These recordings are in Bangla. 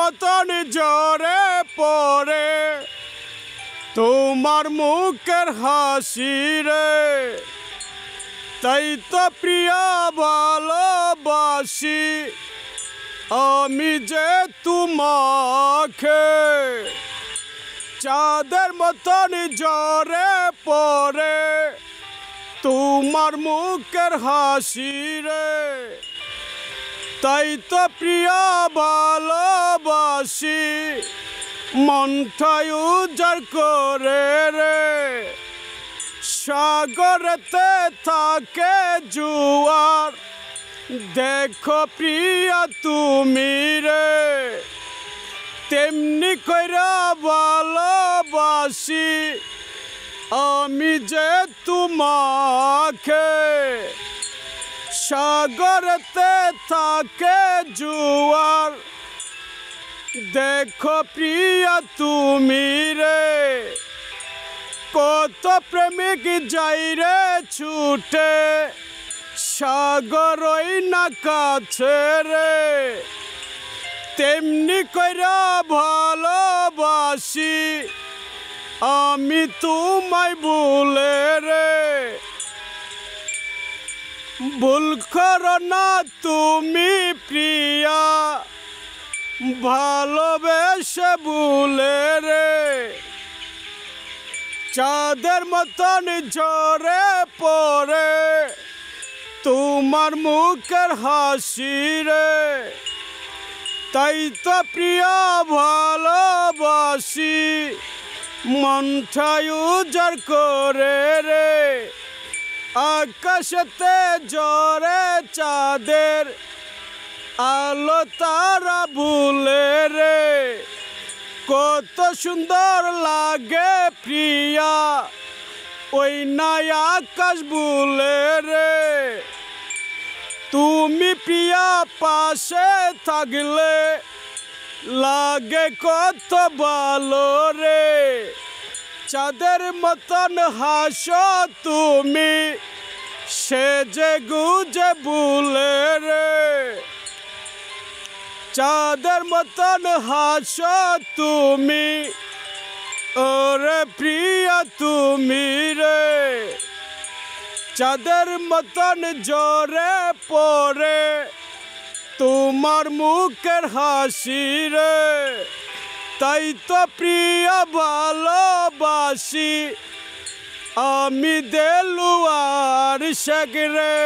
মতন জ্বরে পড়ে তোমার মুখের হাসি রে, তাই তো প্রিয়া ভালোবাসি আমি যে তোমাকে। চাঁদের মতন জ্বরে পড়ে তোমার মুখের হাসি রে, তাই তো প্রিয়া ভালোবাসি মনটাই উজাড় করে রে। সাগরেতে থাকে জোয়ার দেখো প্রিয়া তুমি রে, তেমনি কইরা ভালোবাসি আমি যে তোমাকে। সাগরেতে থাকে জোয়ার দেখো প্রিয়া তুমি রে, কত প্রেমিক যাই রে ছুটে সাগরই না কাছে রে, তেমনি কইরা ভালোবাসি আমি তোমায় ভুলে রে। ভুল করো না তুমি প্রিয়া ভালোবেসে ভুলে রে, চাঁদের মতন জ্বরে পড়ে তোমার মুখের হাসি রে, তাই তো প্রিয়া ভালোবাসি মনটাই উজাড় করে রে। আকাশেতে জ্বরে চাঁদের আলো তারা ভুলে রে, কত সুন্দর লাগে প্রিয়া ওই নাই আকাশ ভুলে রে। তুমি প্রিয়া পাশে থাকলে লাগে কত ভালো রে, চাঁদের মতন হাসো তুমি সেজে গুজে ভুলে রে। চাঁদের মতন হাসো তুমি ওরে প্রিয়া তুমি রে, চাঁদের মতন জ্বরে পড়ে তোমার মুখের হাসি রে, তাই তো প্রিয়া ভালোবাসি আমি দেলুয়ার শেখ রে।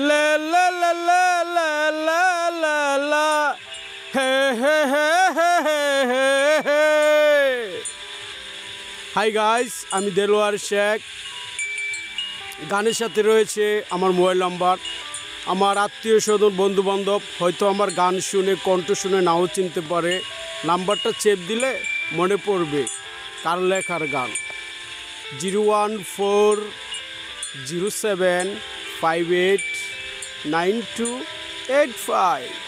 লে লে লে লে লে লে লে লা হে হে হে হে হে হে। হাই গাইস, আমি দেলোয়ার শেখ। গানের সাথে রয়েছে আমার মোবাইল নাম্বার। আমার আত্মীয় স্বজন বন্ধু বান্ধব হয়তো আমার গান শুনে কণ্ঠ শুনে নাও চিনতে পারে, নাম্বারটা চেপ দিলে মনে পড়বে কার লেখার গান। 01407589285।